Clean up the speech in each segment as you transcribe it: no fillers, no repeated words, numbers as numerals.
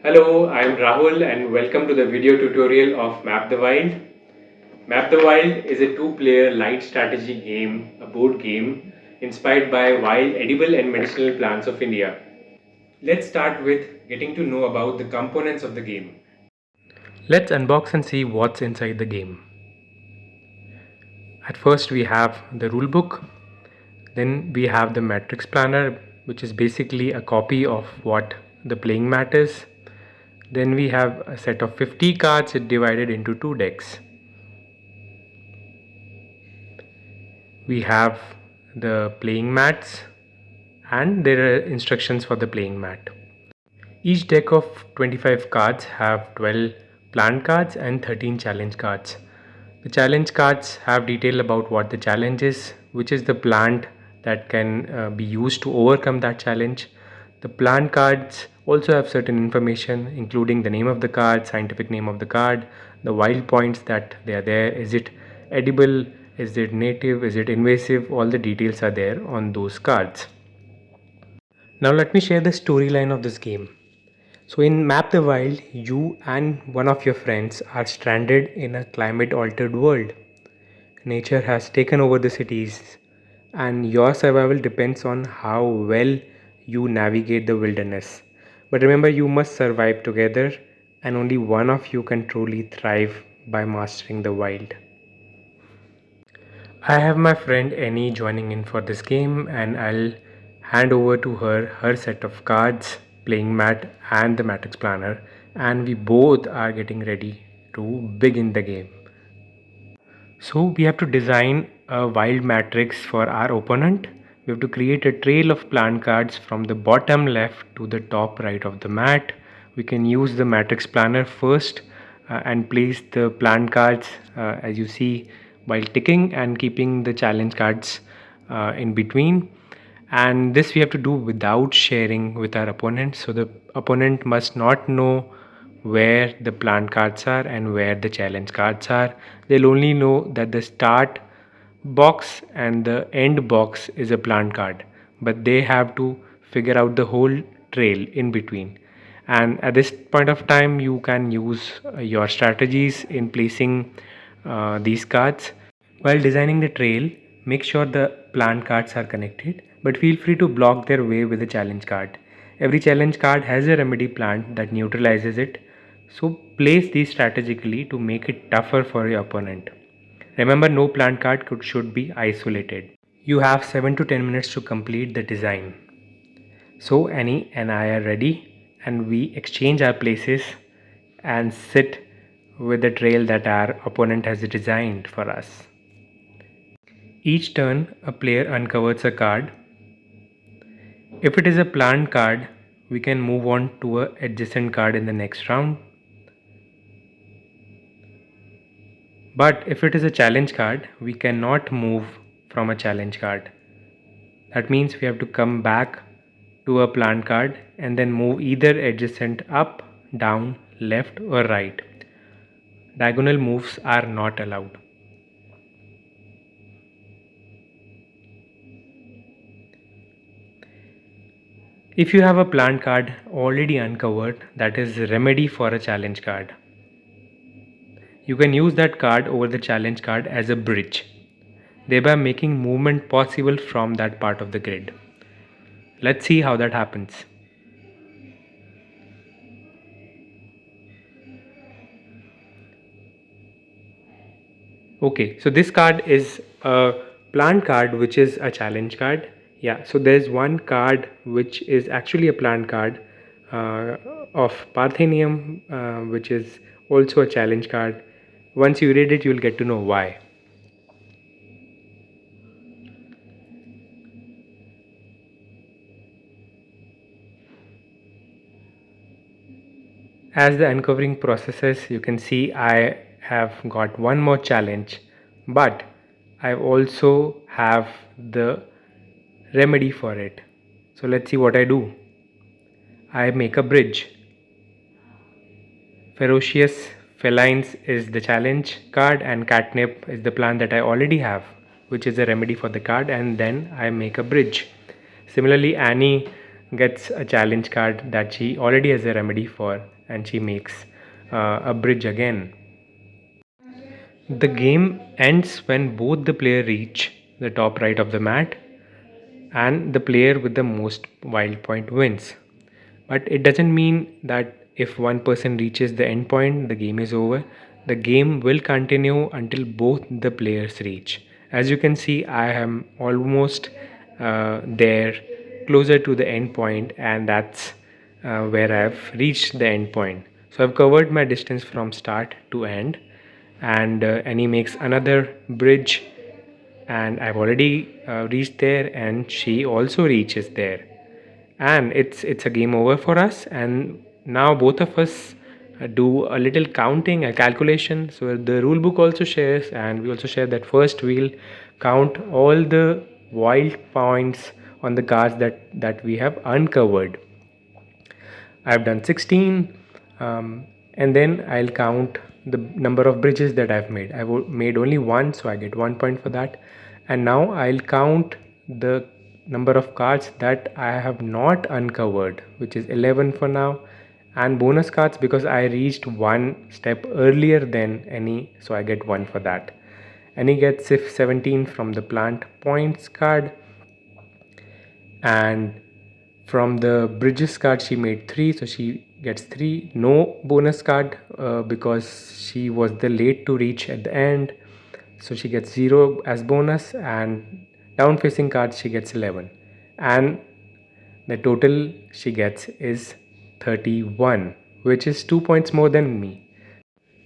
Hello, I am Rahul and welcome to the video tutorial of Map the Wild. Map the Wild is a two-player light strategy game, a board game inspired by wild edible and medicinal plants of India. Let's start with getting to know about the components of the game. Let's unbox and see what's inside the game. At first we have the rulebook, then we have the matrix planner, which is basically a copy of what the playing mat is. Then we have a set of 50 cards divided into two decks. We have the playing mats and there are instructions for the playing mat. Each deck of 25 cards have 12 plant cards and 13 challenge cards. The challenge cards have detail about what the challenge is, which is the plant that can be used to overcome that challenge. The plant cards also have certain information including the name of the card, scientific name of the card, the wild points that they are there, is it edible, is it native, is it invasive, all the details are there on those cards. Now let me share the storyline of this game. So in Map the Wild, you and one of your friends are stranded in a climate altered world. Nature has taken over the cities and your survival depends on how well you navigate the wilderness. But remember, you must survive together and only one of you can truly thrive by mastering the wild. I have my friend Annie joining in for this game and I'll hand over to her set of cards, playing mat and the matrix planner, and we both are getting ready to begin the game. So we have to design a wild matrix for our opponent. We have to create a trail of plant cards from the bottom left to the top right of the mat. We can use the matrix planner first and place the plant cards as you see while ticking and keeping the challenge cards in between. And this we have to do without sharing with our opponent. So the opponent must not know where the plant cards are and where the challenge cards are. They'll only know that the start box and the end box is a plant card, but they have to figure out the whole trail in between. And at this point of time you can use your strategies in placing these cards. While designing the trail, make sure the plant cards are connected, but feel free to block their way with a challenge card. Every challenge card has a remedy plant that neutralizes it, so place these strategically to make it tougher for your opponent. Remember, no plant card should be isolated. You have 7 to 10 minutes to complete the design. So Annie and I are ready and we exchange our places and sit with the trail that our opponent has designed for us. Each turn, a player uncovers a card. If it is a plant card, we can move on to an adjacent card in the next round. But if it is a challenge card, we cannot move from a challenge card. That means we have to come back to a plant card and then move either adjacent up, down, left or right. Diagonal moves are not allowed. If you have a plant card already uncovered, that is remedy for a challenge card. You can use that card over the challenge card as a bridge, thereby making movement possible from that part of the grid. Let's see how that happens. Okay, so this card is a plant card which is a challenge card. Yeah, so there's one card which is actually a plant card of Parthenium, which is also a challenge card. Once you read it, you'll get to know why. As the uncovering processes, you can see I have got one more challenge, but I also have the remedy for it. So let's see what I do. I make a bridge. Ferocious felines is the challenge card and catnip is the plant that I already have, which is a remedy for the card, and then I make a bridge. Similarly, Annie gets a challenge card that she already has a remedy for, and she makes a bridge again. The game ends when both the player reach the top right of the mat and the player with the most wild point wins. But it doesn't mean that if one person reaches the end point, the game is over. The game will continue until both the players reach. As you can see, I am almost there, closer to the end point, and that's where I've reached the end point. So I've covered my distance from start to end, and Annie makes another bridge, and I've already reached there, and she also reaches there, and it's a game over for us. And now both of us do a little counting, a calculation. So the rule book also shares, and we also share that first we'll count all the wild points on the cards that we have uncovered. I've done 16, and then I'll count the number of bridges that I've made. I've made only one, so I get 1 point for that. And now I'll count the number of cards that I have not uncovered, which is 11 for now, and bonus cards because I reached one step earlier than any, so I get 1 for that. And he gets 17 from the plant points card, and from the bridges card she made 3, so she gets 3. No bonus card because she was the late to reach at the end, so she gets 0 as bonus, and down facing cards she gets 11, and the total she gets is 31, which is 2 points more than me.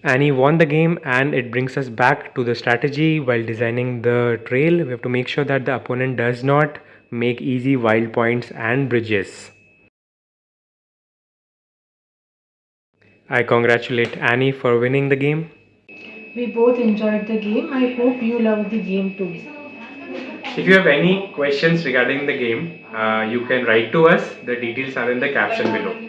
Annie won the game, and it brings us back to the strategy. While designing the trail, we have to make sure that the opponent does not make easy wild points and bridges. I congratulate Annie for winning the game. We both enjoyed the game. I hope you love the game too. If you have any questions regarding the game, you can write to us. The details are in the caption below.